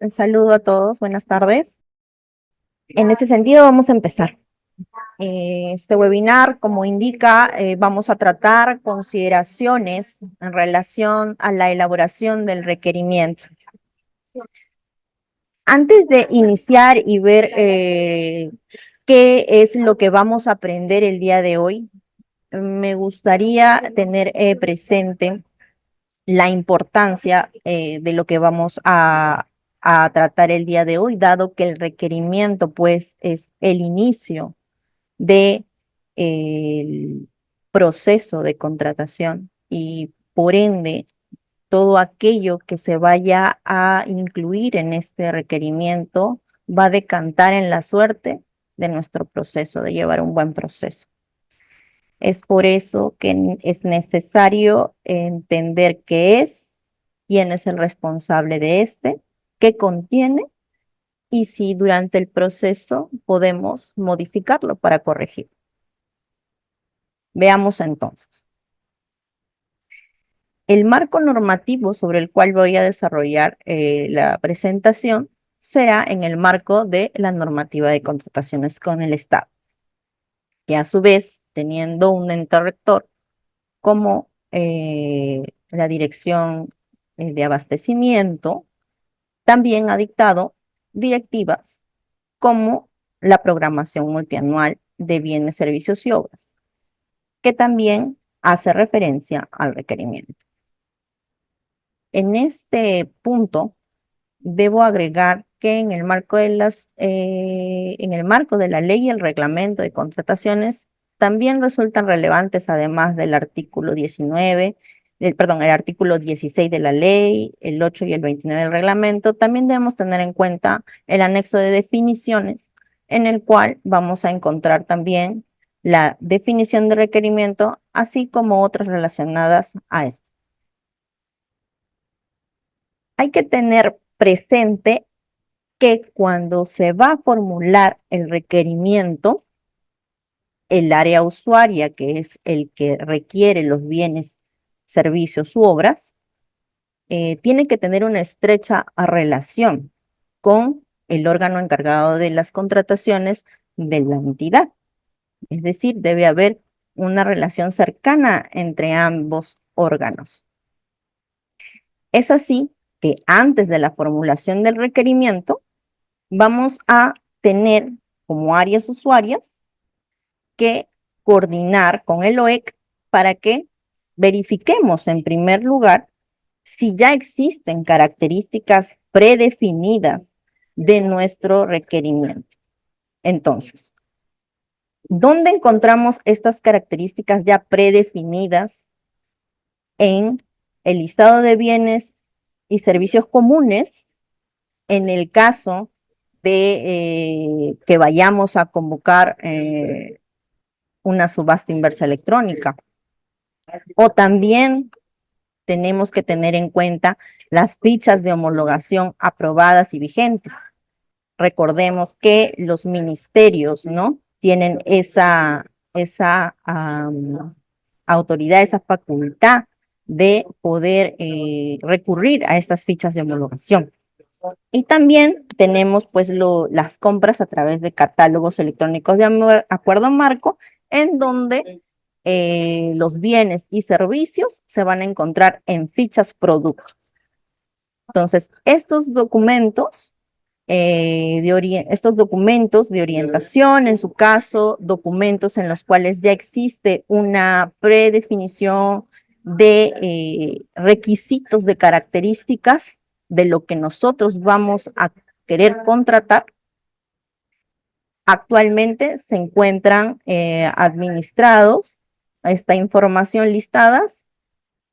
Saludo a todos, buenas tardes. En este sentido, vamos a empezar. Este webinar, como indica, vamos a tratar consideraciones en relación a la elaboración del requerimiento. Antes de iniciar y ver qué es lo que vamos a aprender el día de hoy, me gustaría tener presente la importancia de lo que vamos a tratar el día de hoy, dado que el requerimiento, pues, es el inicio de el proceso de contratación y, por ende, todo aquello que se vaya a incluir en este requerimiento va a decantar en la suerte de nuestro proceso, de llevar un buen proceso. Es por eso que es necesario entender qué es, quién es el responsable de este, qué contiene y si durante el proceso podemos modificarlo para corregir. Veamos entonces. El marco normativo sobre el cual voy a desarrollar la presentación será en el marco de la normativa de contrataciones con el Estado, que a su vez, teniendo un ente rector como la Dirección de Abastecimiento, también ha dictado directivas como la programación multianual de bienes, servicios y obras, que también hace referencia al requerimiento. En este punto, debo agregar que en el marco de la ley y el reglamento de contrataciones, también resultan relevantes, además del artículo 19, el artículo 16 de la ley, el 8 y el 29 del reglamento, también debemos tener en cuenta el anexo de definiciones, en el cual vamos a encontrar también la definición de requerimiento, así como otras relacionadas a esto. Hay que tener presente que cuando se va a formular el requerimiento, el área usuaria, que es el que requiere los bienes, servicios u obras, tiene que tener una estrecha relación con el órgano encargado de las contrataciones de la entidad. Es decir, debe haber una relación cercana entre ambos órganos. Es así que antes de la formulación del requerimiento, vamos a tener como áreas usuarias que coordinar con el OEC para que verifiquemos en primer lugar si ya existen características predefinidas de nuestro requerimiento. Entonces, ¿dónde encontramos estas características ya predefinidas? En el listado de bienes y servicios comunes, en el caso de que vayamos a convocar una subasta inversa electrónica. O también tenemos que tener en cuenta las fichas de homologación aprobadas y vigentes. Recordemos que los ministerios, ¿no?, tienen esa autoridad, esa facultad de poder recurrir a estas fichas de homologación. Y también tenemos pues las compras a través de catálogos electrónicos de acuerdo marco, en donde los bienes y servicios se van a encontrar en fichas productos. Entonces, estos documentos de orientación, en su caso, documentos en los cuales ya existe una predefinición de requisitos de características de lo que nosotros vamos a querer contratar, actualmente se encuentran administrados esta información listadas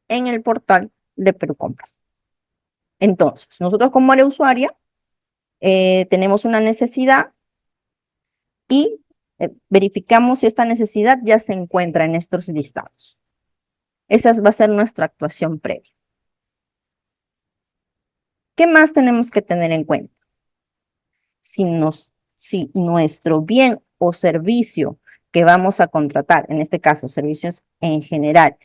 en el portal de Perucompras. Entonces, nosotros como área usuaria tenemos una necesidad y verificamos si esta necesidad ya se encuentra en estos listados. Esa va a ser nuestra actuación previa. ¿Qué más tenemos que tener en cuenta? Si nuestro bien o servicio que vamos a contratar, en este caso servicios en general,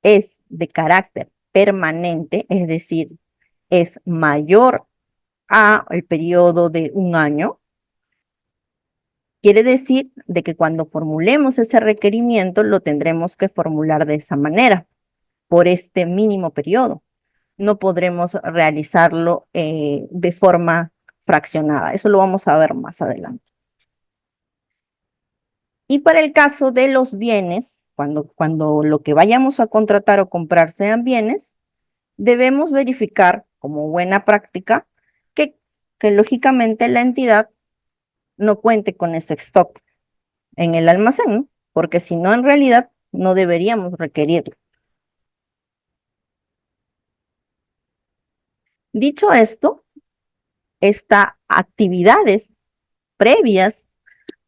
es de carácter permanente, es decir, es mayor a el periodo de un año, quiere decir de que cuando formulemos ese requerimiento lo tendremos que formular de esa manera, por este mínimo periodo. No podremos realizarlo de forma fraccionada. Eso lo vamos a ver más adelante. Y para el caso de los bienes, cuando lo que vayamos a contratar o comprar sean bienes, debemos verificar como buena práctica que, que lógicamente la entidad no cuente con ese stock en el almacén, ¿no? Porque si no, en realidad no deberíamos requerirlo. Dicho esto, estas actividades previas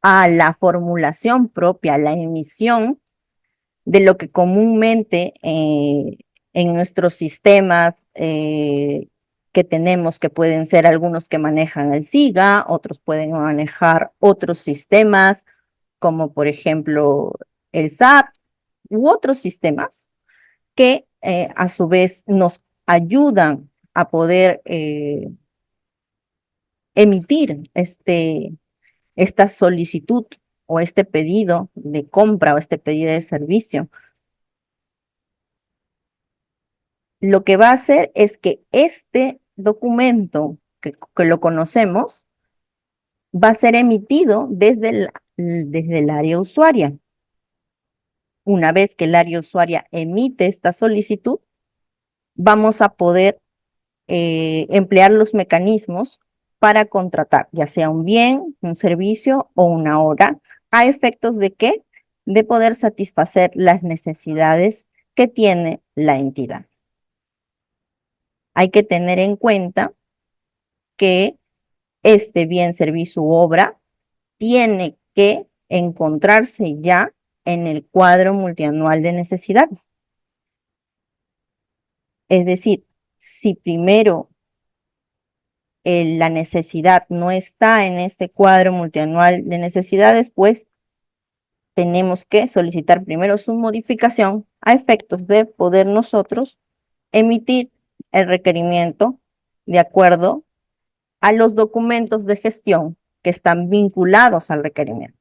a la formulación propia, a la emisión de lo que comúnmente en nuestros sistemas que tenemos, que pueden ser algunos que manejan el SIGA, otros pueden manejar otros sistemas, como por ejemplo el SAP u otros sistemas que a su vez nos ayudan a poder emitir esta solicitud o este pedido de compra o este pedido de servicio. Lo que va a hacer es que este documento que lo conocemos va a ser emitido desde el área usuaria. Una vez que el área usuaria emite esta solicitud, vamos a poder emplear los mecanismos para contratar, ya sea un bien, un servicio o una hora, a efectos de qué? De poder satisfacer las necesidades que tiene la entidad. Hay que tener en cuenta que este bien, servicio u obra tiene que encontrarse ya en el cuadro multianual de necesidades. Es decir, si primero la necesidad no está en este cuadro multianual de necesidades, pues tenemos que solicitar primero su modificación a efectos de poder nosotros emitir el requerimiento de acuerdo a los documentos de gestión que están vinculados al requerimiento.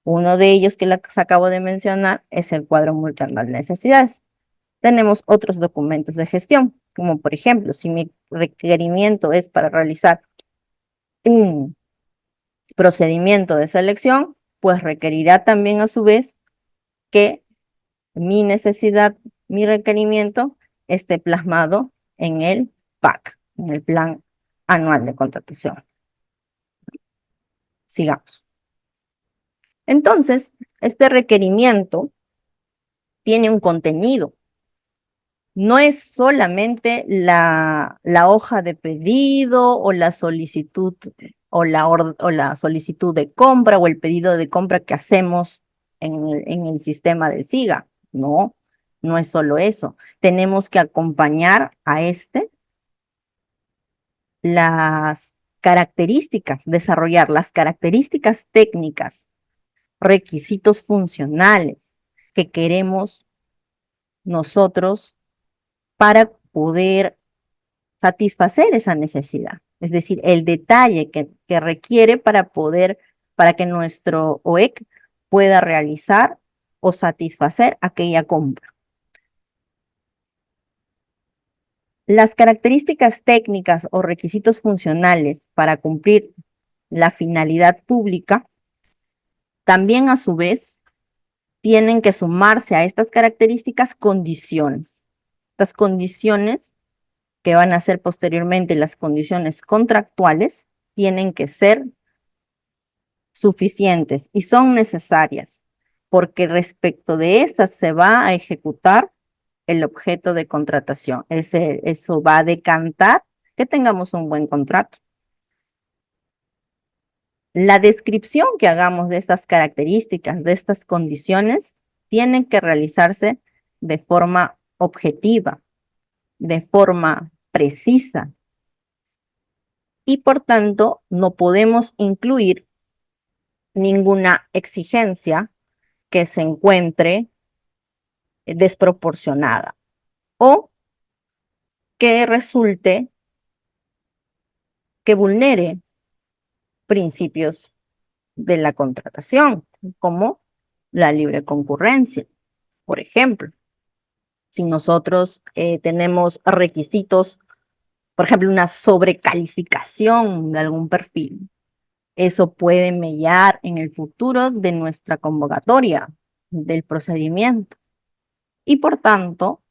Uno de ellos que les acabo de mencionar es el cuadro multianual de necesidades. Tenemos otros documentos de gestión, como por ejemplo, si mi requerimiento es para realizar un procedimiento de selección, pues requerirá también a su vez que mi necesidad, mi requerimiento esté plasmado en el PAC, en el Plan Anual de Contratación. Sigamos. Entonces, este requerimiento tiene un contenido. No es solamente la hoja de pedido o la solicitud o la solicitud de compra o el pedido de compra que hacemos en el sistema del SIGA. No, no es solo eso. Tenemos que acompañar a las características, desarrollar las características técnicas, requisitos funcionales que queremos nosotros para poder satisfacer esa necesidad. Es decir, el detalle que requiere para que nuestro OEC pueda realizar o satisfacer aquella compra. Las características técnicas o requisitos funcionales para cumplir la finalidad pública también a su vez tienen que sumarse a estas características condiciones. Estas condiciones que van a ser posteriormente las condiciones contractuales, tienen que ser suficientes y son necesarias, porque respecto de esas se va a ejecutar el objeto de contratación. Eso va a decantar que tengamos un buen contrato. La descripción que hagamos de estas características, de estas condiciones, tiene que realizarse de forma objetiva, de forma precisa, y por tanto no podemos incluir ninguna exigencia que se encuentre desproporcionada o que resulte que vulnere principios de la contratación, como la libre concurrencia. Por ejemplo, si nosotros tenemos requisitos, por ejemplo, una sobrecalificación de algún perfil, eso puede mellar en el futuro de nuestra convocatoria, del procedimiento. Y por tanto,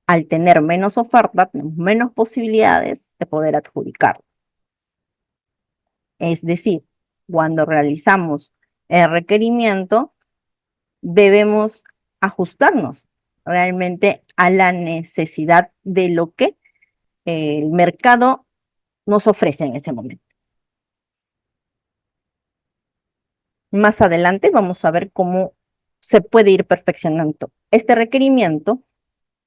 al tener menos oferta, tenemos menos posibilidades de poder adjudicar. Es decir, cuando realizamos el requerimiento, debemos ajustarnos realmente a la necesidad de lo que el mercado nos ofrece en ese momento. Más adelante vamos a ver cómo se puede ir perfeccionando este requerimiento,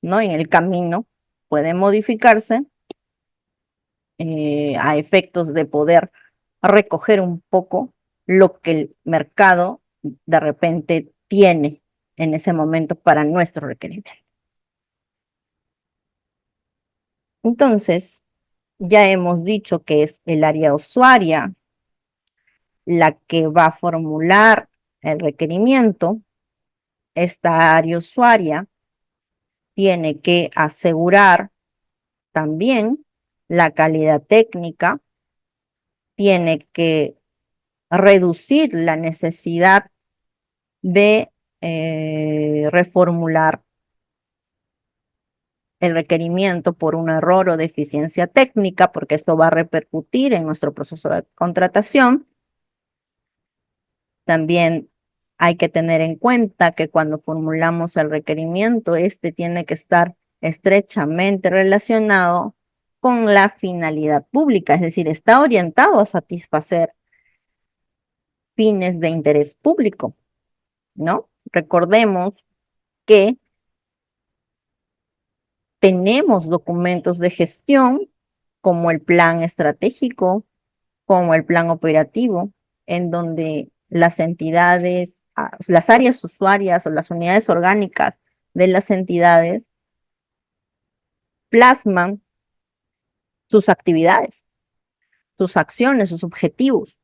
¿no? En el camino puede modificarse a efectos de poder recoger un poco lo que el mercado de repente tiene en ese momento para nuestro requerimiento. Entonces, ya hemos dicho que es el área usuaria la que va a formular el requerimiento. Esta área usuaria tiene que asegurar también la calidad técnica, tiene que reducir la necesidad de reformular el requerimiento por un error o deficiencia técnica, porque esto va a repercutir en nuestro proceso de contratación. También hay que tener en cuenta que cuando formulamos el requerimiento, este tiene que estar estrechamente relacionado con la finalidad pública, es decir, está orientado a satisfacer fines de interés público, ¿no? Recordemos que tenemos documentos de gestión como el plan estratégico, como el plan operativo, en donde las entidades, las áreas usuarias o las unidades orgánicas de las entidades plasman sus actividades, sus acciones, sus objetivos.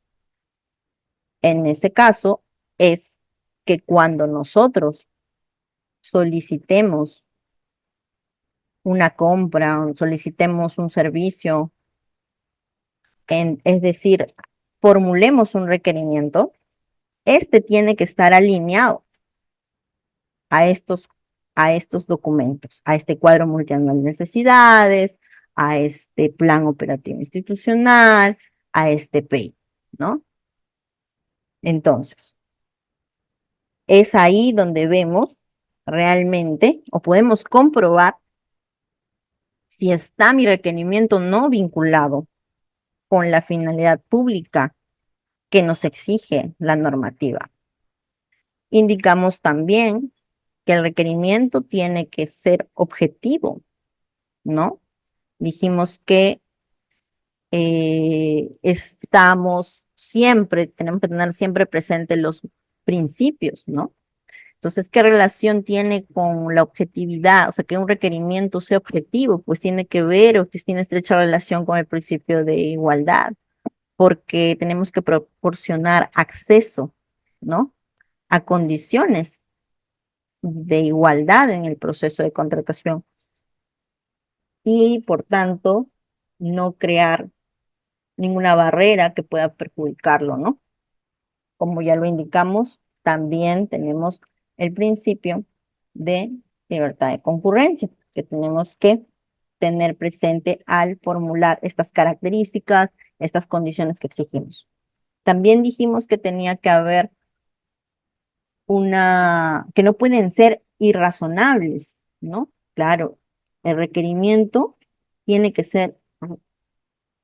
En ese caso es que cuando nosotros solicitemos una compra, solicitemos un servicio, es decir, formulemos un requerimiento, este tiene que estar alineado a estos, a estos documentos, a este cuadro multianual de necesidades, a este plan operativo institucional, a este PEI, ¿no? Entonces, es ahí donde vemos realmente o podemos comprobar si está mi requerimiento no vinculado con la finalidad pública que nos exige la normativa. Indicamos también que el requerimiento tiene que ser objetivo, ¿no? Dijimos que tenemos que tener siempre presentes los principios, ¿no? Entonces, ¿qué relación tiene con la objetividad? O sea, que un requerimiento sea objetivo, pues tiene que ver o tiene estrecha relación con el principio de igualdad, porque tenemos que proporcionar acceso, ¿no? A condiciones de igualdad en el proceso de contratación y, por tanto, no crear ninguna barrera que pueda perjudicarlo, ¿no? Como ya lo indicamos, también tenemos el principio de libertad de concurrencia, que tenemos que tener presente al formular estas características, estas condiciones que exigimos. También dijimos que tenía que haber que no pueden ser irrazonables, ¿no? Claro, el requerimiento tiene que ser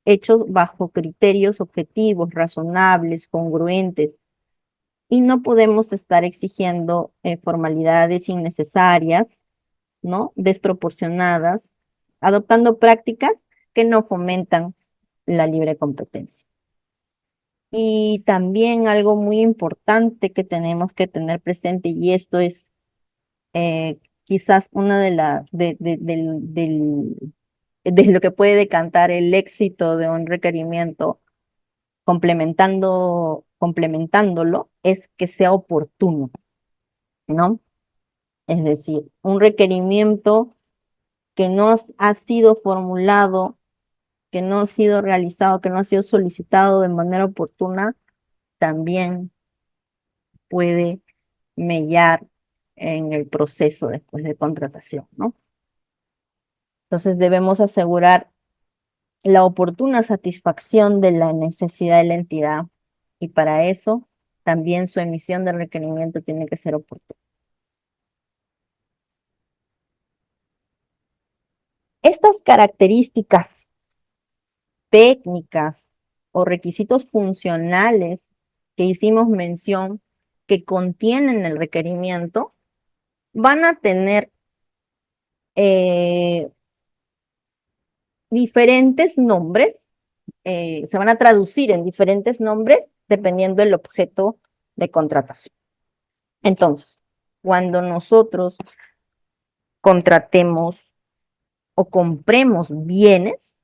hechos bajo criterios objetivos, razonables, congruentes, y no podemos estar exigiendo formalidades innecesarias, ¿no? Desproporcionadas, adoptando prácticas que no fomentan la libre competencia. Y también algo muy importante que tenemos que tener presente, y esto es quizás una de de lo que puede decantar el éxito de un requerimiento complementándolo, es que sea oportuno, ¿no? Es decir, un requerimiento que no ha sido formulado, que no ha sido realizado, que no ha sido solicitado de manera oportuna, también puede mellar en el proceso después de contratación, ¿no? Entonces debemos asegurar la oportuna satisfacción de la necesidad de la entidad y para eso también su emisión de requerimiento tiene que ser oportuna. Estas características técnicas o requisitos funcionales que hicimos mención que contienen el requerimiento van a tener eh, diferentes nombres, se van a traducir en diferentes nombres dependiendo del objeto de contratación. Entonces, cuando nosotros contratemos o compremos bienes,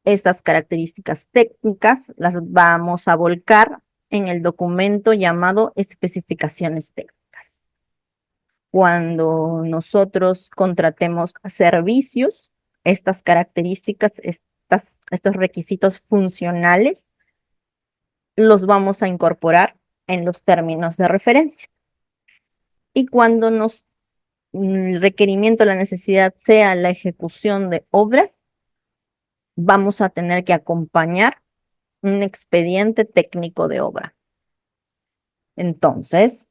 estas características técnicas las vamos a volcar en el documento llamado especificaciones técnicas. Cuando nosotros contratemos servicios, estas características, estos requisitos funcionales, los vamos a incorporar en los términos de referencia. Y cuando el requerimiento, la necesidad sea la ejecución de obras, vamos a tener que acompañar un expediente técnico de obra. Entonces,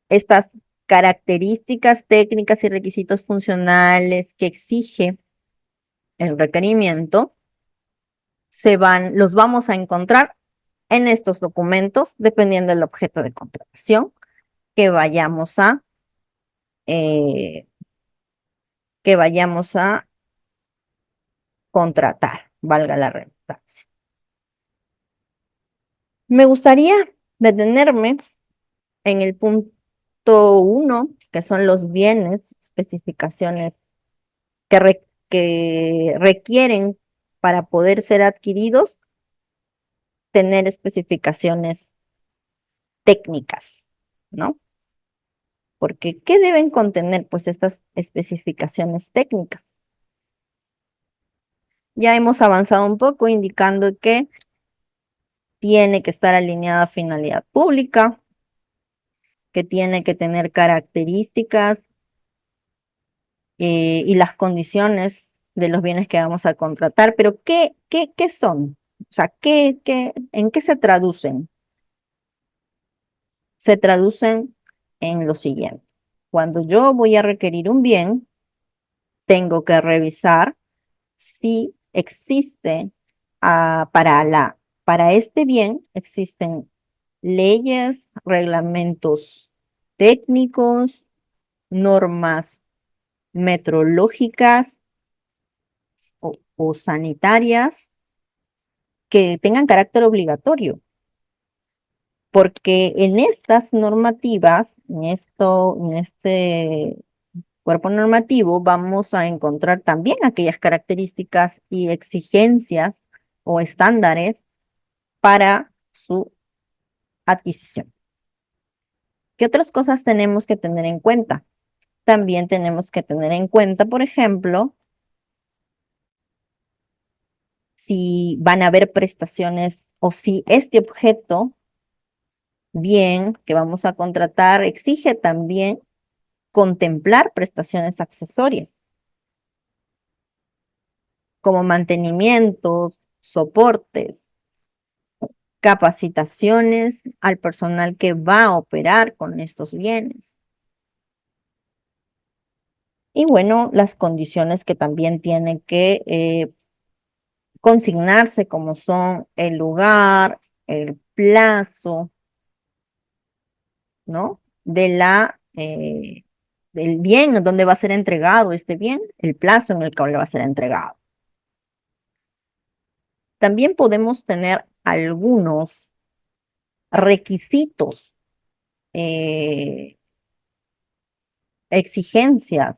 estas características técnicas y requisitos funcionales que exige el requerimiento los vamos a encontrar en estos documentos, dependiendo del objeto de contratación que vayamos a, eh, que vayamos a contratar, valga la redundancia. Me gustaría detenerme en el punto 1, que son los bienes, especificaciones que requieren para poder ser adquiridos, tener especificaciones técnicas, ¿no? Porque, ¿qué deben contener, pues, estas especificaciones técnicas? Ya hemos avanzado un poco indicando que tiene que estar alineada a finalidad pública, que tiene que tener características y las condiciones de los bienes que vamos a contratar, pero ¿qué son? O sea, ¿en qué se traducen? Se traducen en lo siguiente. Cuando yo voy a requerir un bien, tengo que revisar si existe para este bien, existen leyes, reglamentos técnicos, normas metrológicas o sanitarias que tengan carácter obligatorio, porque en estas normativas, en este cuerpo normativo, vamos a encontrar también aquellas características y exigencias o estándares para su adquisición. ¿Qué otras cosas tenemos que tener en cuenta? También tenemos que tener en cuenta, por ejemplo, si van a haber prestaciones o si este objeto, bien, que vamos a contratar, exige también contemplar prestaciones accesorias, como mantenimientos, soportes, capacitaciones al personal que va a operar con estos bienes. Y bueno, las condiciones que también tienen que consignarse, como son el lugar, el plazo, ¿no? Del bien, donde va a ser entregado este bien, el plazo en el que va a ser entregado. También podemos tener algunos requisitos, eh, exigencias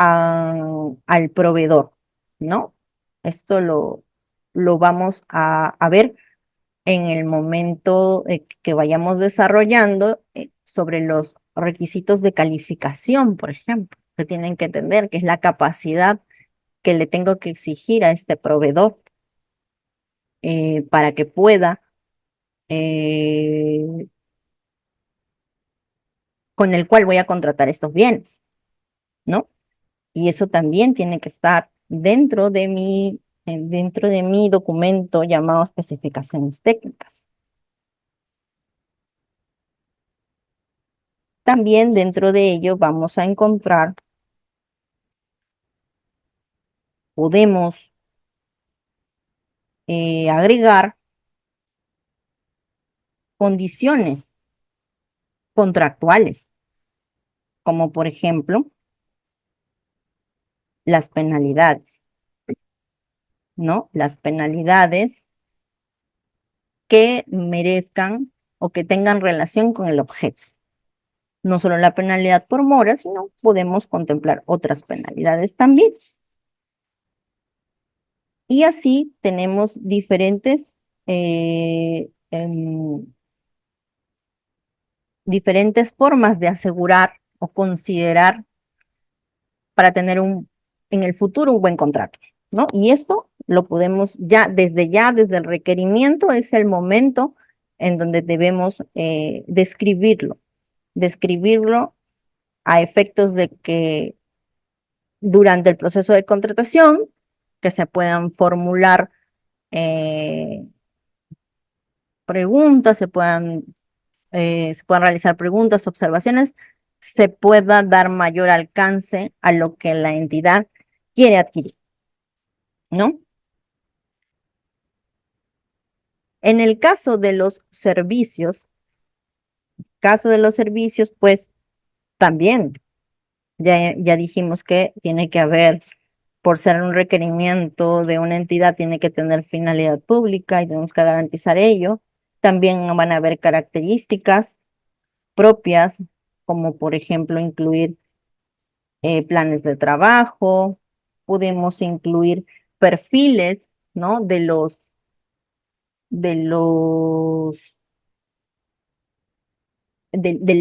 al proveedor, ¿no? Esto lo vamos a ver en el momento que vayamos desarrollando sobre los requisitos de calificación, por ejemplo, que tienen que entender, que es la capacidad que le tengo que exigir a este proveedor para que pueda, eh, con el cual voy a contratar estos bienes, ¿no? Y eso también tiene que estar dentro de mi documento llamado especificaciones técnicas. También dentro de ello vamos a encontrar, podemos agregar condiciones contractuales, como por ejemplo las penalidades, ¿no? Las penalidades que merezcan o que tengan relación con el objeto. No solo la penalidad por mora, sino podemos contemplar otras penalidades también. Y así tenemos diferentes formas de asegurar o considerar para tener en el futuro un buen contrato, ¿no? Y esto lo podemos ya, desde el requerimiento, es el momento en donde debemos describirlo a efectos de que durante el proceso de contratación, que se puedan formular eh, preguntas, se puedan realizar preguntas, observaciones, se pueda dar mayor alcance a lo que la entidad quiere adquirir, ¿no? En el caso de los servicios, pues también ya dijimos que tiene que haber, por ser un requerimiento de una entidad, tiene que tener finalidad pública y tenemos que garantizar ello. También van a haber características propias, como por ejemplo incluir planes de trabajo, podemos incluir perfiles, ¿no? De los, del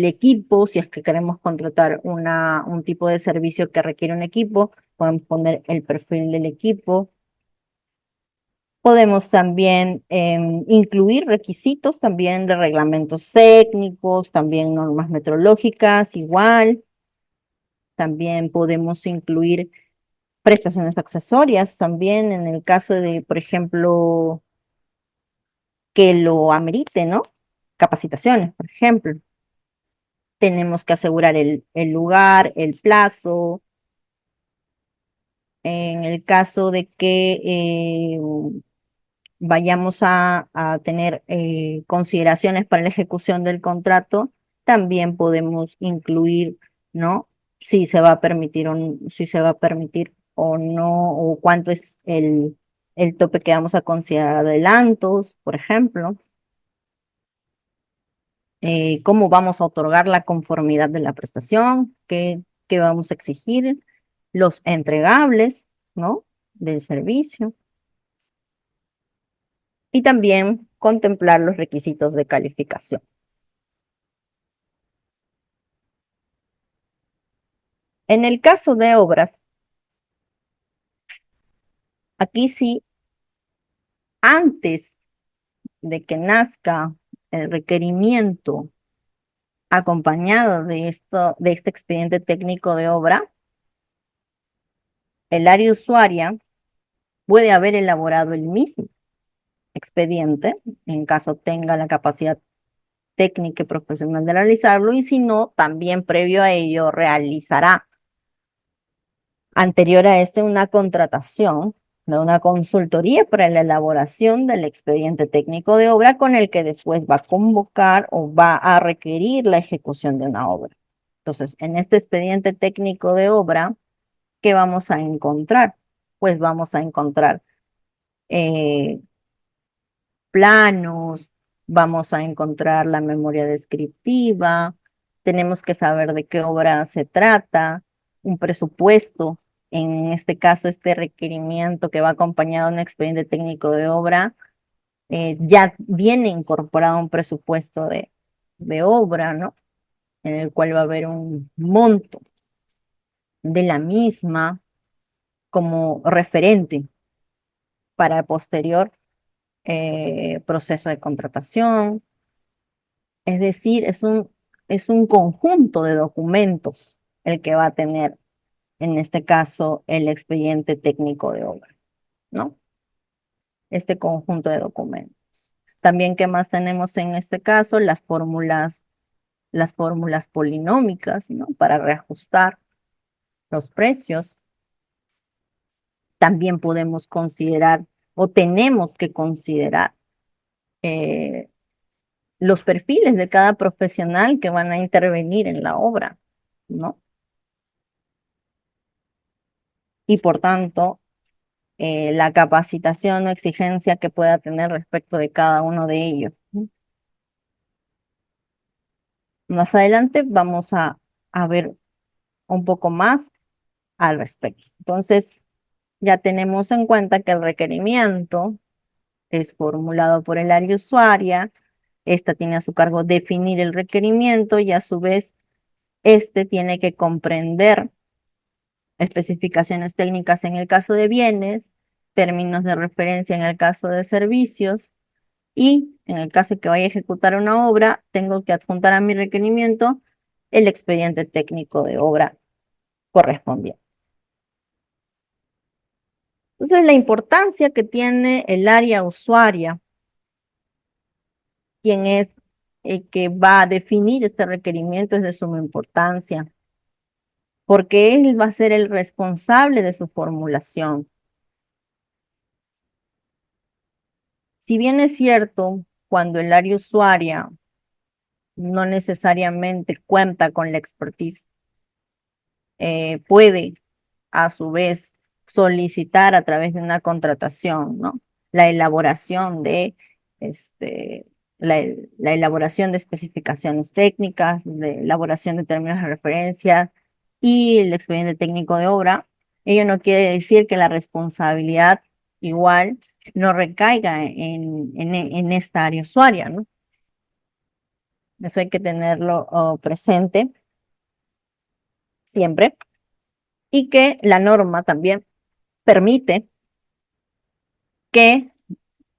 equipo, si es que queremos contratar un tipo de servicio que requiere un equipo, podemos poner el perfil del equipo. Podemos también incluir requisitos también de reglamentos técnicos, también normas metrológicas, igual. También podemos incluir prestaciones accesorias también en el caso de, por ejemplo, que lo amerite, ¿no? Capacitaciones, por ejemplo. Tenemos que asegurar el lugar, el plazo. En el caso de que vayamos a tener consideraciones para la ejecución del contrato, también podemos incluir, ¿no? Si se va a permitir si se va a permitir o no, o cuánto es el tope que vamos a considerar adelantos, por ejemplo, cómo vamos a otorgar la conformidad de la prestación, qué vamos a exigir, los entregables, ¿no? Del servicio. Y también contemplar los requisitos de calificación. En el caso de obras, aquí sí, antes de que nazca el requerimiento acompañado de este expediente técnico de obra, el área usuaria puede haber elaborado el mismo expediente, en caso tenga la capacidad técnica y profesional de realizarlo, y si no, también previo a ello realizará anterior a este una contratación de una consultoría para la elaboración del expediente técnico de obra con el que después va a convocar o va a requerir la ejecución de una obra. Entonces, en este expediente técnico de obra, ¿qué vamos a encontrar? Pues vamos a encontrar eh, planos, vamos a encontrar la memoria descriptiva, tenemos que saber de qué obra se trata, un presupuesto, en este caso este requerimiento que va acompañado de un expediente técnico de obra, ya viene incorporado un presupuesto de obra, ¿no? En el cual va a haber un monto de la misma como referente para el posterior proceso de contratación. Es decir, es un conjunto de documentos el que va a tener, en este caso, el expediente técnico de obra, ¿no? Este conjunto de documentos. También, ¿qué más tenemos en este caso? Las fórmulas polinómicas, ¿no? Para reajustar los precios. También podemos considerar o tenemos que considerar eh, los perfiles de cada profesional que van a intervenir en la obra, ¿no? Y por tanto, la capacitación o exigencia que pueda tener respecto de cada uno de ellos, ¿no? Más adelante vamos a ver un poco más al respecto. Entonces, ya tenemos en cuenta que el requerimiento es formulado por el área usuaria. Esta tiene a su cargo definir el requerimiento y a su vez, este tiene que comprender especificaciones técnicas en el caso de bienes, términos de referencia en el caso de servicios y en el caso de que vaya a ejecutar una obra, tengo que adjuntar a mi requerimiento el expediente técnico de obra correspondiente. Entonces, la importancia que tiene el área usuaria, quien es el que va a definir este requerimiento, es de suma importancia, porque él va a ser el responsable de su formulación. Si bien es cierto, cuando el área usuaria no necesariamente cuenta con la expertise, puede a su vez solicitar a través de una contratación, ¿no? La elaboración de, este, la elaboración de especificaciones técnicas, de elaboración de términos de referencia y el expediente técnico de obra. Ello no quiere decir que la responsabilidad igual no recaiga en esta área usuaria, ¿no? Eso hay que tenerlo presente siempre y que la norma también permite que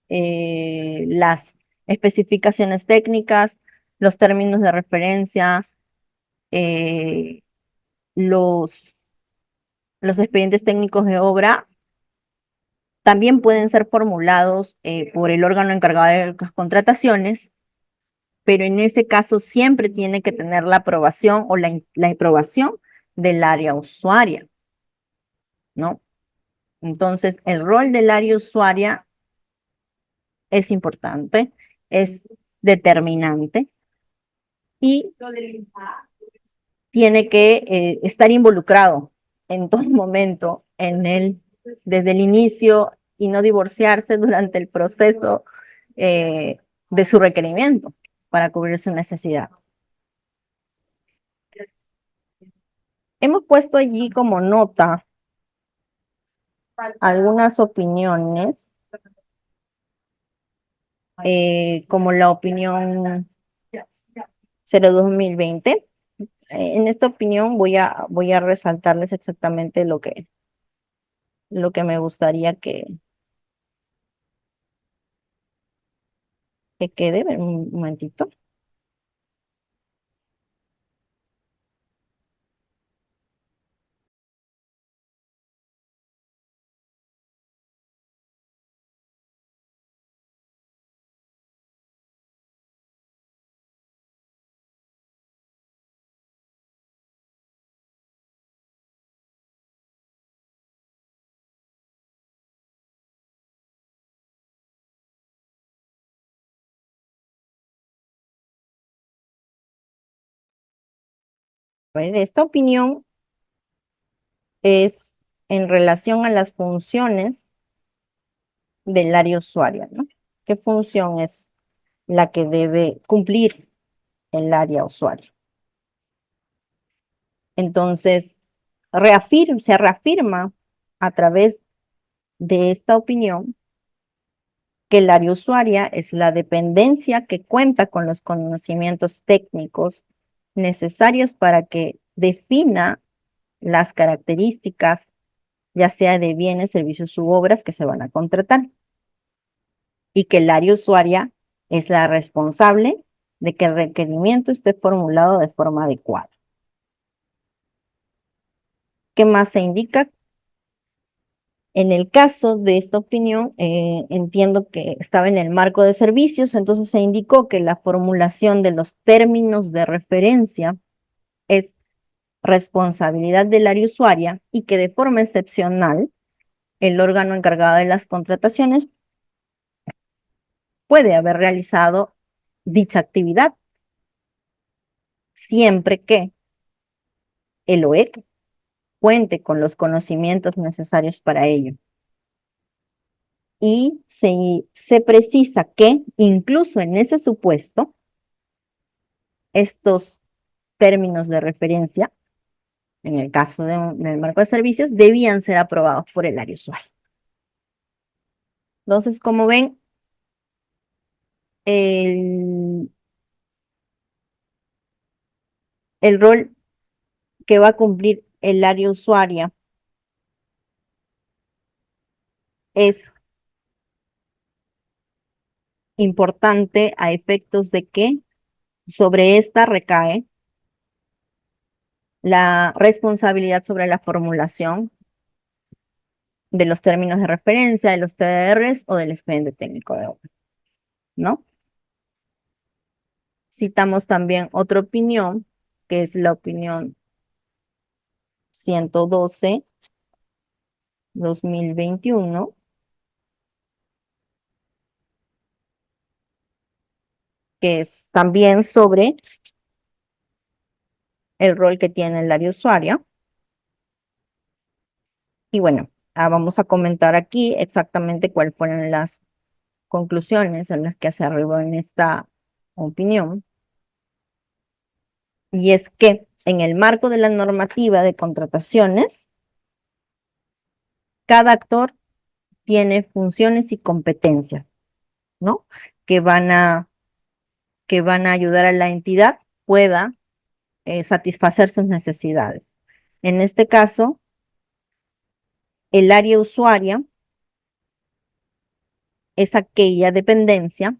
las especificaciones técnicas, los términos de referencia, eh, los, los expedientes técnicos de obra también pueden ser formulados por el órgano encargado de las contrataciones, pero en ese caso siempre tiene que tener la aprobación o la aprobación del área usuaria, ¿no? Entonces, el rol del área usuaria es importante, es determinante y tiene que estar involucrado en todo momento en él, desde el inicio y no divorciarse durante el proceso eh, de su requerimiento para cubrir su necesidad. Hemos puesto allí como nota algunas opiniones, como la opinión 02-2020. En esta opinión voy a resaltarles exactamente lo que me gustaría que quede. Un momentito. A ver, esta opinión es en relación a las funciones del área usuaria, ¿no? ¿Qué función es la que debe cumplir el área usuaria? Entonces, se reafirma a través de esta opinión que el área usuaria es la dependencia que cuenta con los conocimientos técnicos necesarios para que defina las características, ya sea de bienes, servicios u obras que se van a contratar, y que el área usuaria es la responsable de que el requerimiento esté formulado de forma adecuada. ¿Qué más se indica? En el caso de esta opinión, entiendo que estaba en el marco de servicios, entonces se indicó que la formulación de los términos de referencia es responsabilidad del área usuaria y que de forma excepcional el órgano encargado de las contrataciones puede haber realizado dicha actividad siempre que el OEC cuente con los conocimientos necesarios para ello. Y se precisa que incluso en ese supuesto, estos términos de referencia, en el caso del marco de servicios, debían ser aprobados por el área usuario. Entonces, como ven, el, el rol que va a cumplir el área usuaria es importante a efectos de que sobre esta recae la responsabilidad sobre la formulación de los términos de referencia, de los TDRs o del expediente técnico de obra, ¿no? Citamos también otra opinión, que es la opinión 112/2021, que es también sobre el rol que tiene el área usuaria. Y bueno, vamos a comentar aquí exactamente cuáles fueron las conclusiones en las que se arribó en esta opinión. Y es que en el marco de la normativa de contrataciones, cada actor tiene funciones y competencias, ¿no? Que van a, que van a ayudar a la entidad pueda satisfacer sus necesidades. En este caso, el área usuaria es aquella dependencia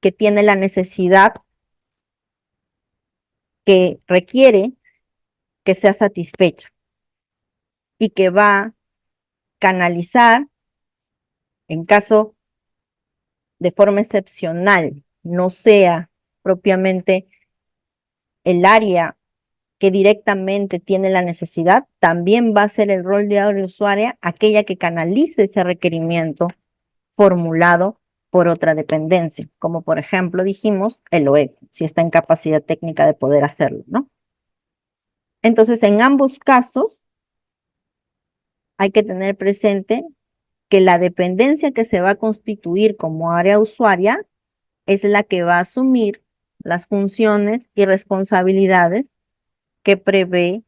que tiene la necesidad que requiere que sea satisfecha y que va a canalizar, en caso de forma excepcional, no sea propiamente el área que directamente tiene la necesidad, también va a ser el rol de área usuaria aquella que canalice ese requerimiento formulado por otra dependencia, como por ejemplo dijimos el OEC, si está en capacidad técnica de poder hacerlo, ¿no? Entonces, en ambos casos hay que tener presente que la dependencia que se va a constituir como área usuaria es la que va a asumir las funciones y responsabilidades que prevé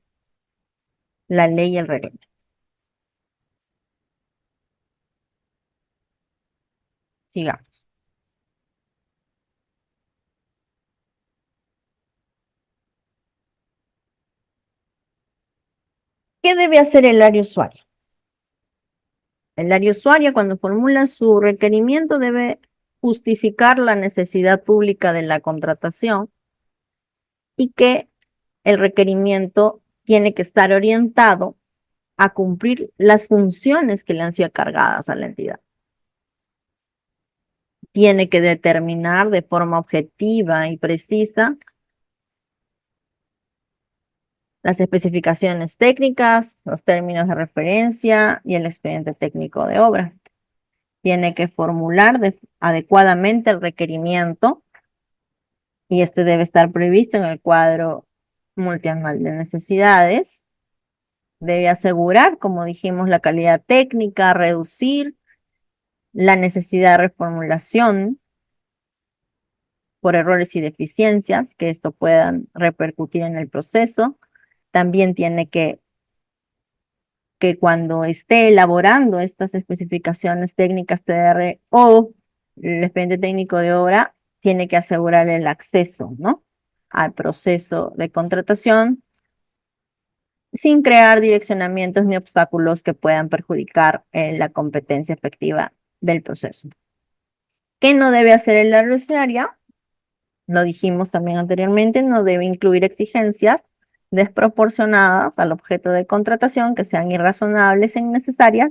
la ley y el reglamento. Sigamos. ¿Qué debe hacer el área usuaria? El área usuaria, cuando formula su requerimiento, debe justificar la necesidad pública de la contratación y que el requerimiento tiene que estar orientado a cumplir las funciones que le han sido cargadas a la entidad. Tiene que determinar de forma objetiva y precisa las especificaciones técnicas, los términos de referencia y el expediente técnico de obra. Tiene que formular adecuadamente el requerimiento y este debe estar previsto en el cuadro multianual de necesidades. Debe asegurar, como dijimos, la calidad técnica, reducir la necesidad de reformulación por errores y deficiencias que esto puedan repercutir en el proceso, también tiene que cuando esté elaborando estas especificaciones técnicas TR o el expediente técnico de obra, tiene que asegurar el acceso, ¿no?, al proceso de contratación sin crear direccionamientos ni obstáculos que puedan perjudicar la competencia efectiva del proceso. ¿Qué no debe hacer el área usuaria? Lo dijimos también anteriormente, no debe incluir exigencias desproporcionadas al objeto de contratación que sean irrazonables e innecesarias,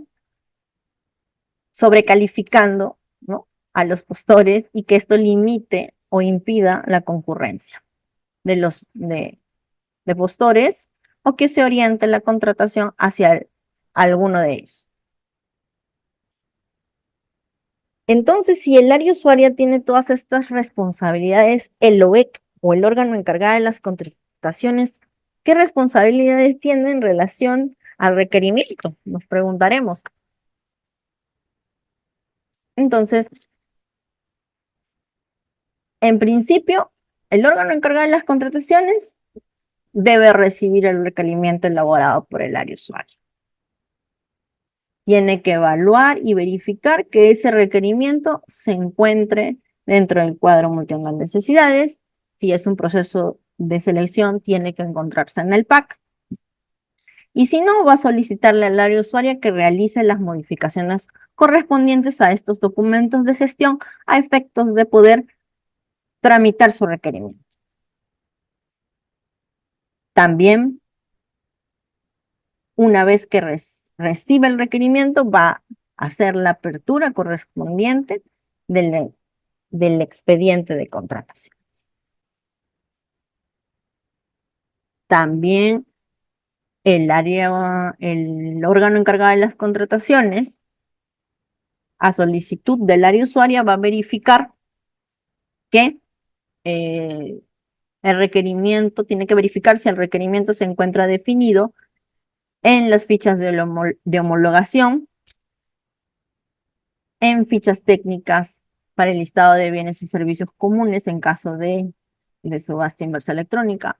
sobrecalificando, ¿no?, a los postores, y que esto limite o impida la concurrencia de postores, o que se oriente la contratación hacia alguno de ellos. Entonces, si el área usuaria tiene todas estas responsabilidades, el OEC o el órgano encargado de las contrataciones, ¿qué responsabilidades tiene en relación al requerimiento? Nos preguntaremos. Entonces, en principio, el órgano encargado de las contrataciones debe recibir el requerimiento elaborado por el área usuaria. Tiene que evaluar y verificar que ese requerimiento se encuentre dentro del cuadro multianual de necesidades. Si es un proceso de selección, tiene que encontrarse en el PAC. Y si no, va a solicitarle al área usuaria que realice las modificaciones correspondientes a estos documentos de gestión a efectos de poder tramitar su requerimiento. También, una vez que recibe el requerimiento, va a hacer la apertura correspondiente del expediente de contratación. También el órgano encargado de las contrataciones, a solicitud del área usuaria, va a verificar que el requerimiento, tiene que verificar si el requerimiento se encuentra definido en las fichas de homologación, en fichas técnicas para el listado de bienes y servicios comunes en caso de subasta inversa electrónica,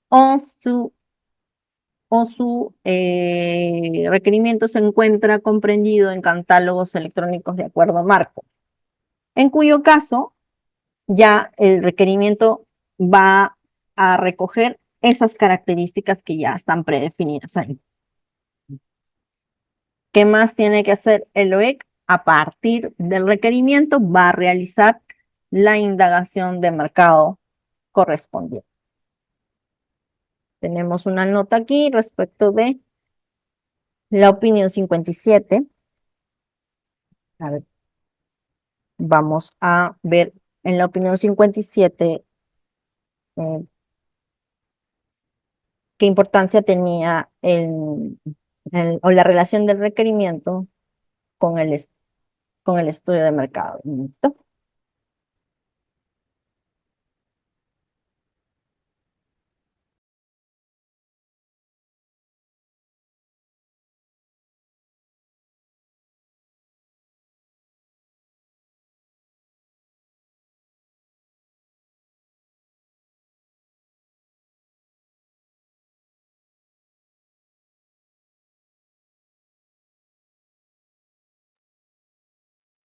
o su requerimiento se encuentra comprendido en catálogos electrónicos de acuerdo marco, en cuyo caso ya el requerimiento va a recoger esas características que ya están predefinidas ahí. ¿Qué más tiene que hacer el OEC? A partir del requerimiento va a realizar la indagación de mercado correspondiente. Tenemos una nota aquí respecto de la opinión 57. A ver, vamos a ver en la opinión 57 eh, qué importancia tenía o la relación del requerimiento con con el estudio de mercado. ¿Listo?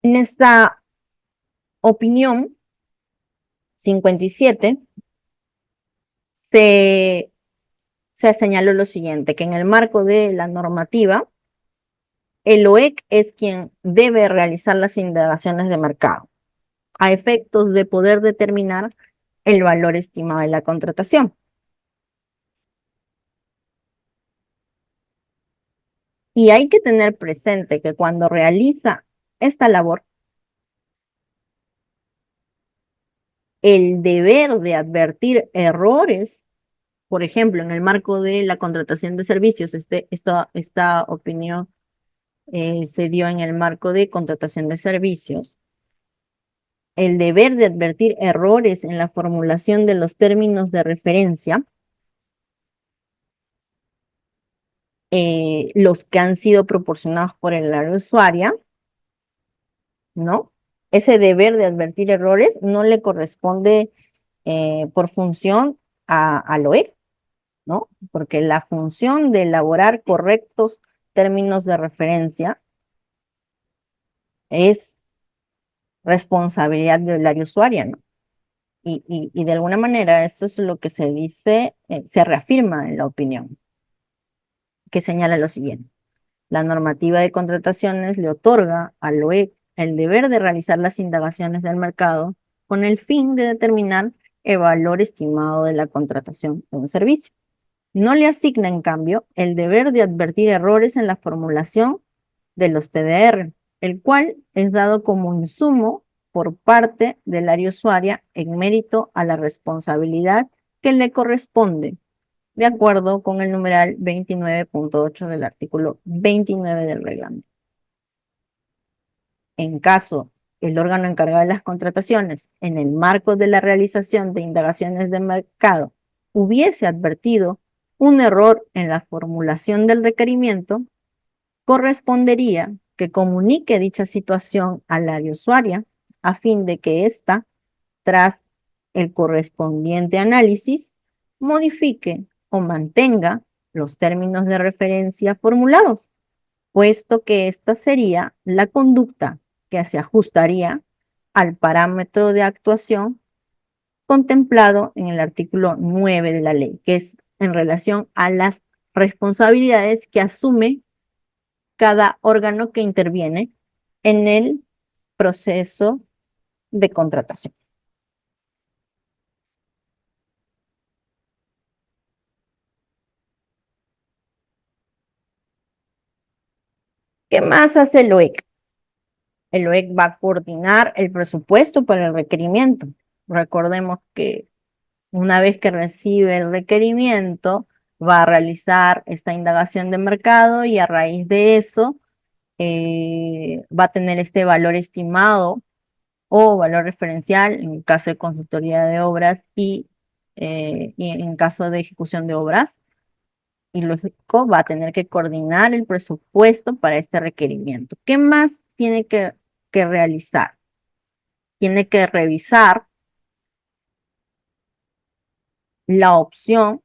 En esta opinión 57 se señaló lo siguiente, que en el marco de la normativa, el OEC es quien debe realizar las indagaciones de mercado a efectos de poder determinar el valor estimado de la contratación. Y hay que tener presente que cuando realiza esta labor, el deber de advertir errores, por ejemplo, en el marco de la contratación de servicios, esta opinión se dio en el marco de contratación de servicios, el deber de advertir errores en la formulación de los términos de referencia, los que han sido proporcionados por el área usuaria, ¿no? Ese deber de advertir errores no le corresponde por función al OEC, ¿no? Porque la función de elaborar correctos términos de referencia es responsabilidad del área usuaria, ¿no? Y de alguna manera esto es lo que se dice, se reafirma en la opinión, que señala lo siguiente. La normativa de contrataciones le otorga al OEC el deber de realizar las indagaciones del mercado con el fin de determinar el valor estimado de la contratación de un servicio. No le asigna, en cambio, el deber de advertir errores en la formulación de los TDR, el cual es dado como insumo por parte del área usuaria en mérito a la responsabilidad que le corresponde, de acuerdo con el numeral 29.8 del artículo 29 del reglamento. En caso el órgano encargado de las contrataciones, en el marco de la realización de indagaciones de mercado, hubiese advertido un error en la formulación del requerimiento, correspondería que comunique dicha situación al área usuaria a fin de que ésta, tras el correspondiente análisis, modifique o mantenga los términos de referencia formulados, puesto que esta sería la conducta que se ajustaría al parámetro de actuación contemplado en el artículo 9 de la ley, que es en relación a las responsabilidades que asume cada órgano que interviene en el proceso de contratación. ¿Qué más hace el OEC? El OEC va a coordinar el presupuesto para el requerimiento. Recordemos que una vez que recibe el requerimiento, va a realizar esta indagación de mercado y a raíz de eso va a tener este valor estimado o valor referencial en caso de consultoría de obras y en caso de ejecución de obras. Y lógico, va a tener que coordinar el presupuesto para este requerimiento. ¿Qué más tiene que realizar? Tiene que revisar la opción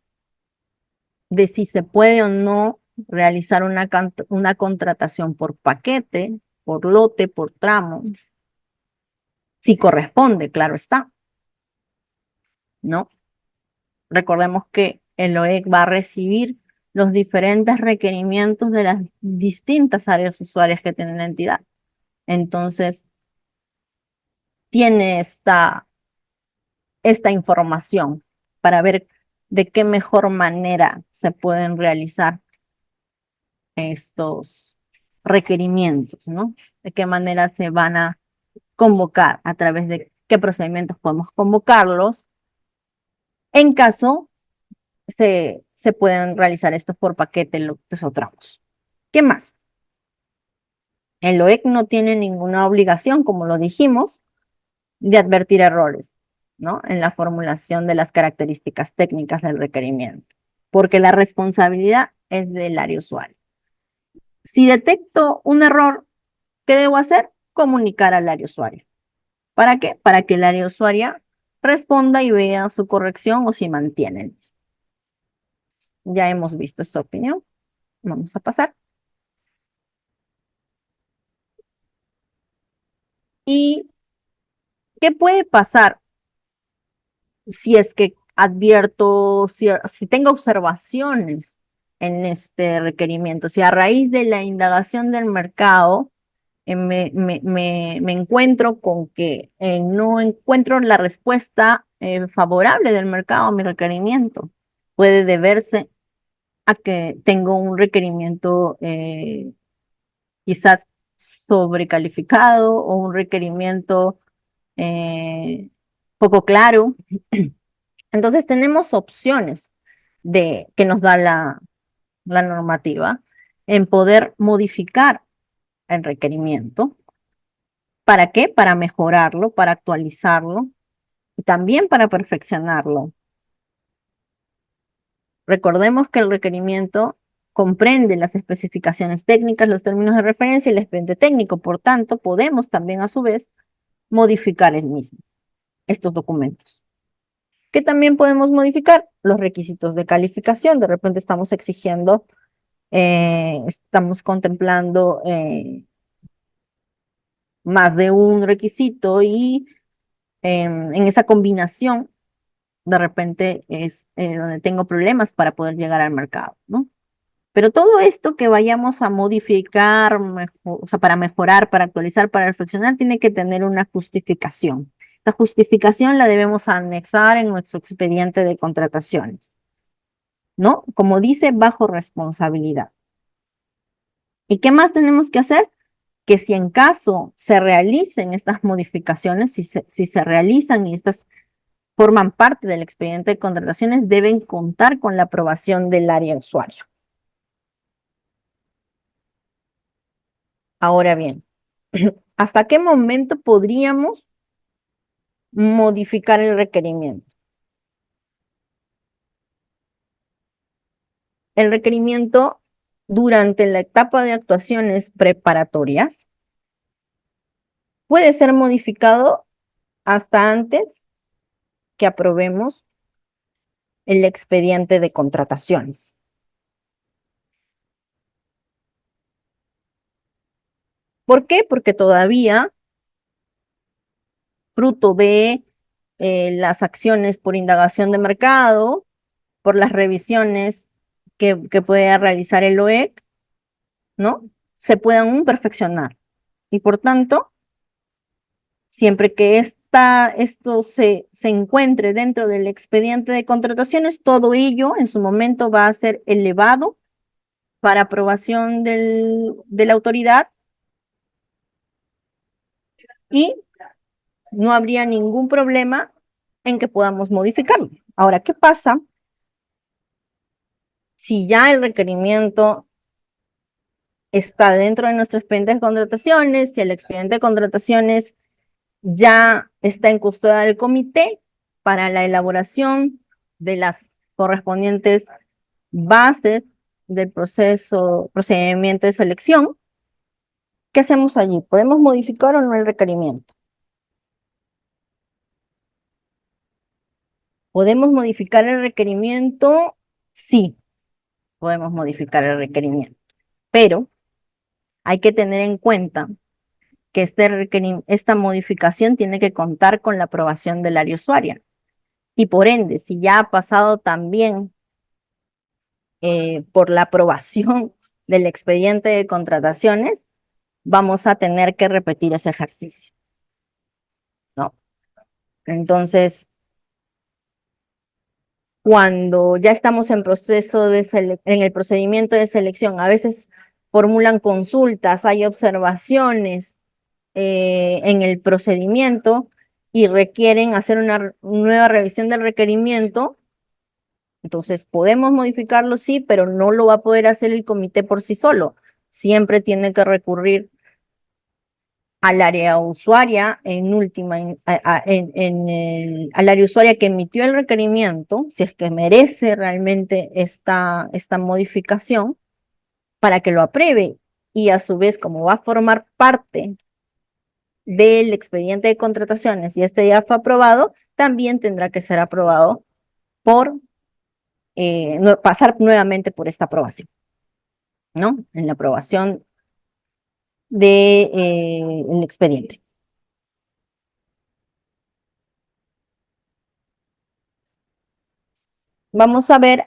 de si se puede o no realizar una contratación por paquete, por lote, por tramo, si corresponde, claro está, ¿no? Recordemos que el OEC va a recibir los diferentes requerimientos de las distintas áreas usuarias que tiene la entidad. Entonces, tiene esta información para ver de qué mejor manera se pueden realizar estos requerimientos, ¿no? De qué manera se van a convocar, a través de qué procedimientos podemos convocarlos, en caso se pueden realizar estos por paquete, lotes o tramos. ¿Qué más? El OEC no tiene ninguna obligación, como lo dijimos, de advertir errores, ¿no? En la formulación de las características técnicas del requerimiento, porque la responsabilidad es del área usuario. Si detecto un error, ¿qué debo hacer? Comunicar al área usuaria. ¿Para qué? Para que el área usuaria responda y vea su corrección o si mantiene el mismo. Ya hemos visto esta opinión. Vamos a pasar. ¿Y qué puede pasar si es que advierto, si tengo observaciones en este requerimiento? Si a raíz de la indagación del mercado me encuentro con que no encuentro la respuesta favorable del mercado a mi requerimiento, puede deberse a que tengo un requerimiento quizás sobrecalificado o un requerimiento poco claro. Entonces tenemos opciones que nos da la normativa en poder modificar el requerimiento. ¿Para qué? Para mejorarlo, para actualizarlo y también para perfeccionarlo. Recordemos que el requerimiento comprende las especificaciones técnicas, los términos de referencia y el expediente técnico. Por tanto, podemos también a su vez modificar el mismo, estos documentos. ¿Qué también podemos modificar? los requisitos de calificación. De repente estamos exigiendo, estamos contemplando más de un requisito y en esa combinación, de repente es donde tengo problemas para poder llegar al mercado, ¿no? Pero todo esto que vayamos a modificar, o sea, para mejorar, para actualizar, para reflexionar, tiene que tener una justificación. Esta justificación la debemos anexar en nuestro expediente de contrataciones, ¿no? Como dice, bajo responsabilidad. ¿Y qué más tenemos que hacer? Que si en caso se realicen estas modificaciones, si se realizan y estas forman parte del expediente de contrataciones, deben contar con la aprobación del área usuaria. Ahora bien, ¿hasta qué momento podríamos modificar el requerimiento? El requerimiento durante la etapa de actuaciones preparatorias puede ser modificado hasta antes que aprobemos el expediente de contrataciones. ¿Por qué? Porque todavía, fruto de las acciones por indagación de mercado, por las revisiones que puede realizar el OEC, ¿no? Se puedan aún perfeccionar. Y por tanto, siempre que esto se encuentre dentro del expediente de contrataciones, todo ello en su momento va a ser elevado para aprobación de la autoridad y no habría ningún problema en que podamos modificarlo. Ahora, ¿qué pasa si ya el requerimiento está dentro de nuestro expediente de contrataciones, si el expediente de contrataciones ya está en custodia del comité para la elaboración de las correspondientes bases del procedimiento de selección? ¿Qué hacemos allí? ¿Podemos modificar o no el requerimiento? ¿Podemos modificar el requerimiento? Sí, podemos modificar el requerimiento, pero hay que tener en cuenta que esta modificación tiene que contar con la aprobación del área usuaria. Y por ende, si ya ha pasado también por la aprobación del expediente de contrataciones, vamos a tener que repetir ese ejercicio, ¿no? Entonces, cuando ya estamos en en el procedimiento de selección, a veces formulan consultas, hay observaciones en el procedimiento y requieren hacer una nueva revisión del requerimiento. Entonces, podemos modificarlo, sí, pero no lo va a poder hacer el comité por sí solo. Siempre tiene que recurrir al área usuaria, en última, al área usuaria que emitió el requerimiento, si es que merece realmente esta modificación, para que lo apruebe. Y a su vez, como va a formar parte del expediente de contrataciones y este ya fue aprobado, también tendrá que ser aprobado por pasar nuevamente por esta aprobación, ¿no? En la aprobación del expediente. Vamos a ver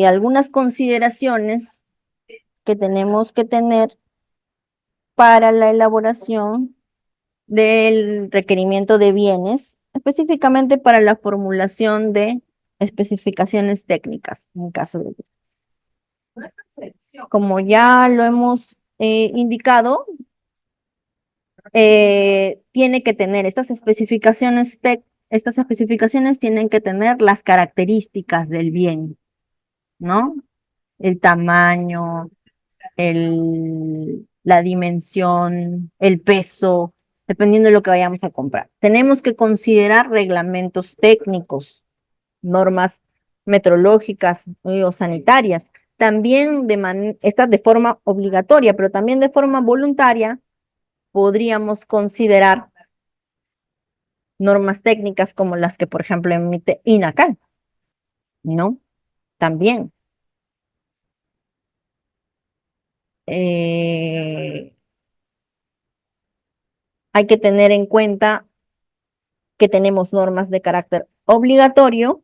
algunas consideraciones que tenemos que tener para la elaboración del requerimiento de bienes, específicamente para la formulación de especificaciones técnicas en caso de como ya lo hemos indicado, tiene que tener estas especificaciones tienen que tener las características del bien, ¿no? El tamaño, la dimensión, el peso, dependiendo de lo que vayamos a comprar. Tenemos que considerar reglamentos técnicos, normas metrológicas o sanitarias, también estas de forma obligatoria, pero también de forma voluntaria, podríamos considerar normas técnicas como las que, por ejemplo, emite INACAL, ¿no? También. Eh, Hay que tener en cuenta que tenemos normas de carácter obligatorio,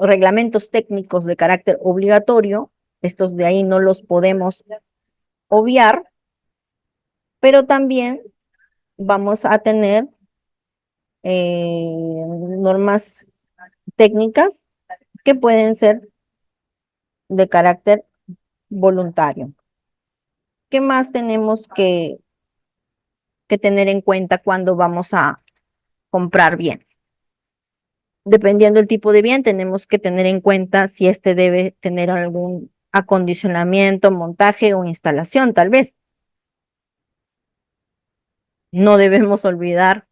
reglamentos técnicos de carácter obligatorio, estos de ahí no los podemos obviar, pero también vamos a tener normas técnicas que pueden ser de carácter voluntario. ¿Qué más tenemos que tener en cuenta cuando vamos a comprar bienes? Dependiendo del tipo de bien, tenemos que tener en cuenta si este debe tener algún acondicionamiento, montaje o instalación, tal vez. No debemos olvidar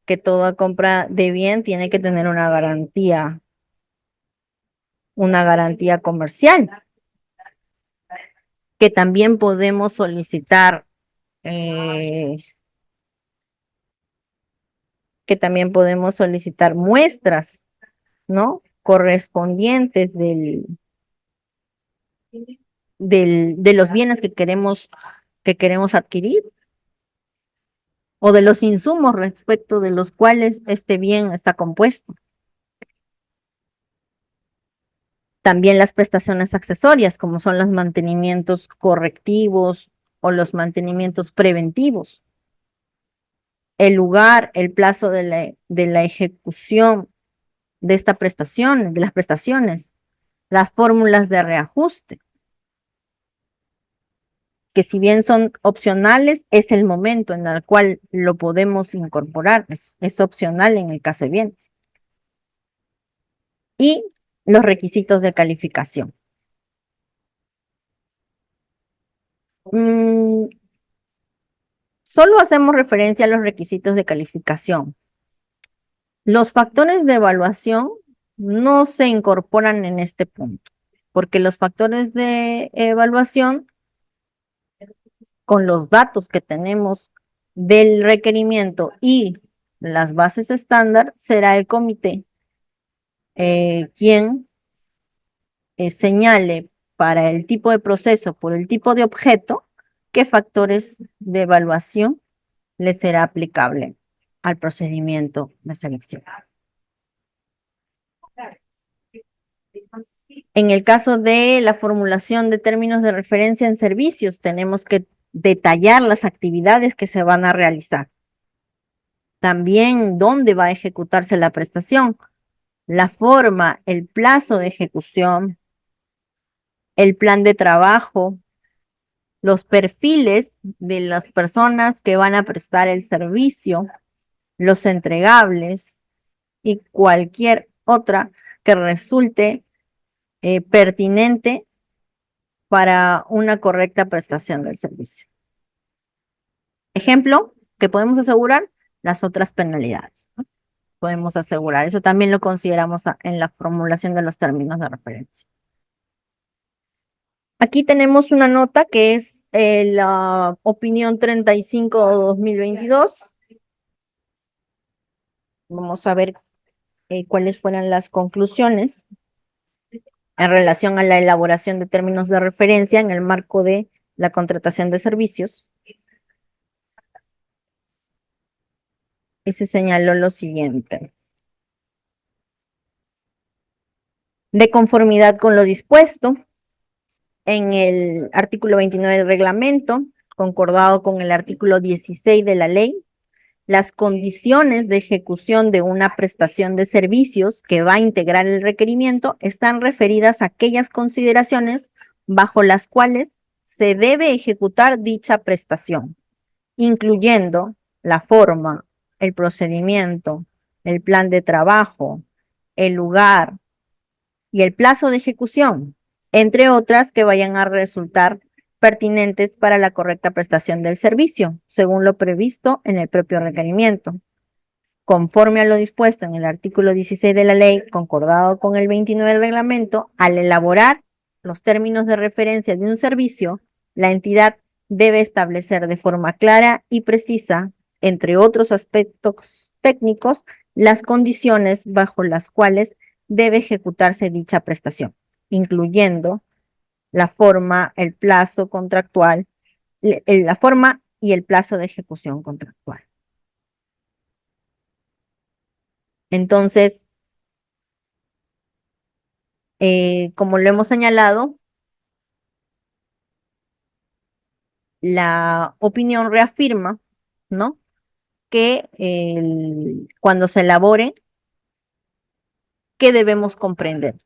que toda compra de bien tiene que tener una garantía comercial, que también podemos solicitar, eh, muestras, ¿no? Correspondientes de los bienes que queremos adquirir o de los insumos respecto de los cuales este bien está compuesto. También las prestaciones accesorias, como son los mantenimientos correctivos o los mantenimientos preventivos. El lugar, el plazo de la ejecución de esta prestación, de las prestaciones, las fórmulas de reajuste, que si bien son opcionales, es el momento en el cual lo podemos incorporar, es opcional en el caso de bienes. Y los requisitos de calificación. Mm, Solo hacemos referencia a los requisitos de calificación. Los factores de evaluación no se incorporan en este punto, porque los factores de evaluación, con los datos que tenemos del requerimiento y las bases estándar, será el comité quien señale para el tipo de proceso, por el tipo de objeto, qué factores de evaluación le será aplicable al procedimiento de selección. En el caso de la formulación de términos de referencia en servicios, tenemos que detallar las actividades que se van a realizar. También dónde va a ejecutarse la prestación, la forma, el plazo de ejecución, el plan de trabajo, los perfiles de las personas que van a prestar el servicio, los entregables y cualquier otra que resulte pertinente para una correcta prestación del servicio. Ejemplo, que podemos asegurar las otras penalidades, ¿no? Podemos asegurar, eso también lo consideramos en la formulación de los términos de referencia. Aquí tenemos una nota que es la opinión 35/2022. Vamos a ver cuáles fueron las conclusiones en relación a la elaboración de términos de referencia en el marco de la contratación de servicios. Y se señaló lo siguiente. De conformidad con lo dispuesto en el artículo 29 del reglamento, concordado con el artículo 16 de la ley, las condiciones de ejecución de una prestación de servicios que va a integrar el requerimiento están referidas a aquellas consideraciones bajo las cuales se debe ejecutar dicha prestación, incluyendo la forma, el procedimiento, el plan de trabajo, el lugar y el plazo de ejecución, entre otras que vayan a resultar pertinentes para la correcta prestación del servicio, según lo previsto en el propio requerimiento. Conforme a lo dispuesto en el artículo 16 de la ley, concordado con el 29 del reglamento, al elaborar los términos de referencia de un servicio, la entidad debe establecer de forma clara y precisa entre otros aspectos técnicos, las condiciones bajo las cuales debe ejecutarse dicha prestación, incluyendo la forma, el plazo contractual, la forma y el plazo de ejecución contractual. Entonces, como lo hemos señalado, la opinión reafirma, ¿no?, que cuando se elabore, ¿qué debemos comprender?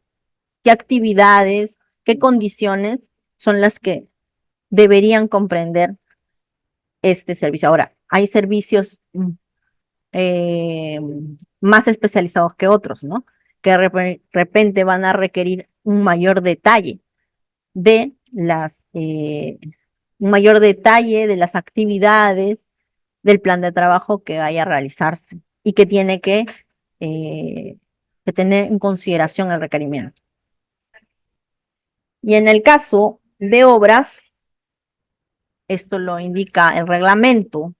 ¿Qué actividades, qué condiciones son las que deberían comprender este servicio? Ahora, hay servicios eh, más especializados que otros, ¿no? Que de repente van a requerir un mayor detalle de un mayor detalle de las actividades, del plan de trabajo que vaya a realizarse y que tiene que tener en consideración el requerimiento. Y en el caso de obras, esto lo indica el reglamento,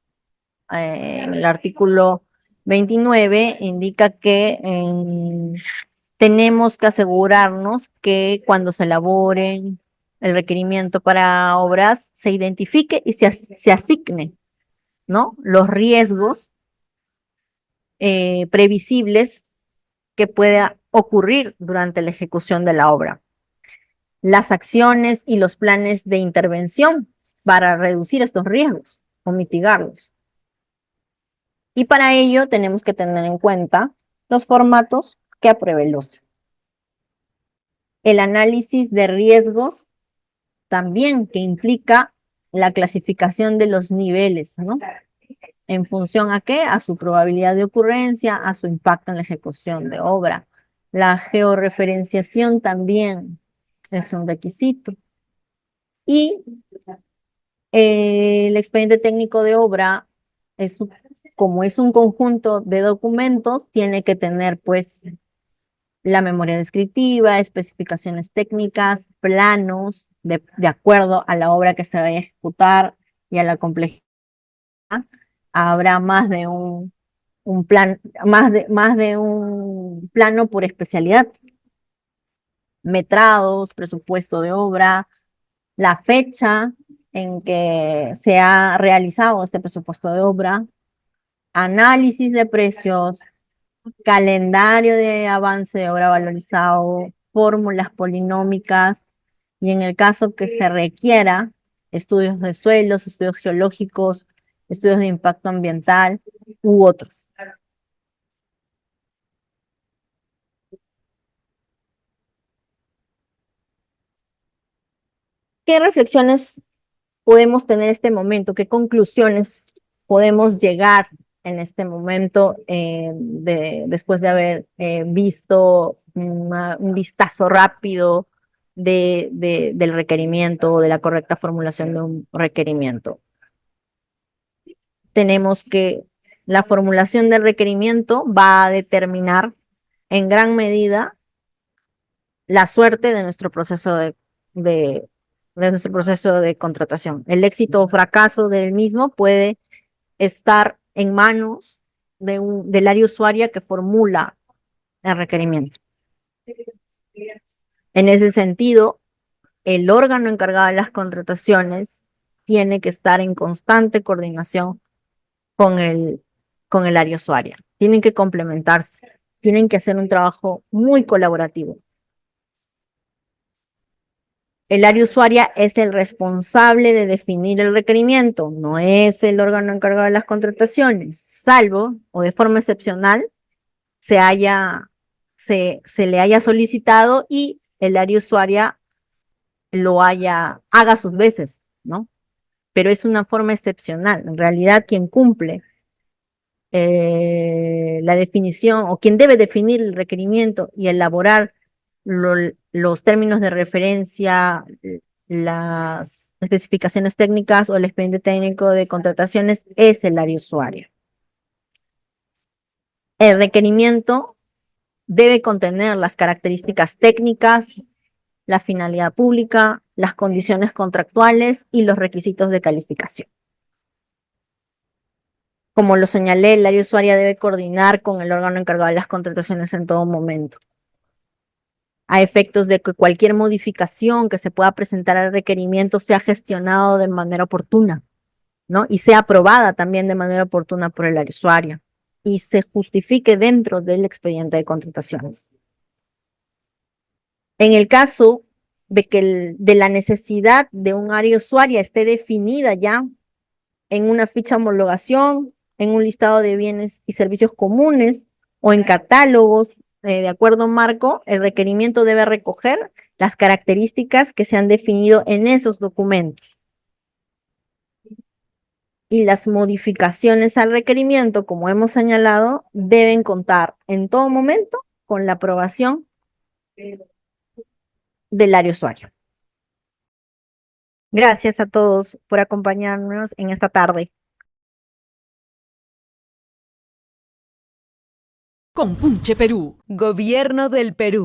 el artículo 29 indica que tenemos que asegurarnos que cuando se elabore el requerimiento para obras se identifique y se asigne, ¿no?, los riesgos previsibles que pueda ocurrir durante la ejecución de la obra, las acciones y los planes de intervención para reducir estos riesgos o mitigarlos. Y para ello tenemos que tener en cuenta los formatos que apruebe el OCE. El análisis de riesgos también, que implica la clasificación de los niveles, ¿no?, ¿en función a qué? A su probabilidad de ocurrencia, a su impacto en la ejecución de obra. La georreferenciación también es un requisito. Y el expediente técnico de obra, como es un conjunto de documentos, tiene que tener pues la memoria descriptiva, especificaciones técnicas, planos de acuerdo a la obra que se vaya a ejecutar y a la complejidad. Habrá más de un plan, más de un plano por especialidad, metrados, presupuesto de obra, la fecha en que se ha realizado este presupuesto de obra, análisis de precios, calendario de avance de obra valorizado, fórmulas polinómicas y, en el caso que se requiera, estudios de suelos, estudios geológicos, estudios de impacto ambiental u otros. ¿Qué reflexiones podemos tener en este momento? ¿Qué conclusiones podemos llegar en este momento después de haber visto un vistazo rápido del requerimiento o de la correcta formulación de un requerimiento? Tenemos que la formulación del requerimiento va a determinar en gran medida la suerte de nuestro proceso de nuestro proceso de contratación. El éxito o fracaso del mismo puede estar en manos del área usuaria que formula el requerimiento. En ese sentido, el órgano encargado de las contrataciones tiene que estar en constante coordinación con el área usuaria. Tienen que complementarse, tienen que hacer un trabajo muy colaborativo. El área usuaria es el responsable de definir el requerimiento, no es el órgano encargado de las contrataciones, salvo o de forma excepcional se le haya solicitado y el área usuaria haga sus veces, ¿no? Pero es una forma excepcional. En realidad, quien cumple la definición o quien debe definir el requerimiento y elaborar los términos de referencia, las especificaciones técnicas o el expediente técnico de contrataciones es el área usuaria. El requerimiento debe contener las características técnicas, la finalidad pública, las condiciones contractuales y los requisitos de calificación. Como lo señalé, el área usuaria debe coordinar con el órgano encargado de las contrataciones en todo momento, a efectos de que cualquier modificación que se pueda presentar al requerimiento sea gestionado de manera oportuna, ¿no? Y sea aprobada también de manera oportuna por el área usuaria y se justifique dentro del expediente de contrataciones. En el caso de que de la necesidad de un área usuaria esté definida ya en una ficha de homologación, en un listado de bienes y servicios comunes o en catálogos, de acuerdo marco, el requerimiento debe recoger las características que se han definido en esos documentos. Y las modificaciones al requerimiento, como hemos señalado, deben contar en todo momento con la aprobación del área usuario. Gracias a todos por acompañarnos en esta tarde. Compunche Perú, Gobierno del Perú.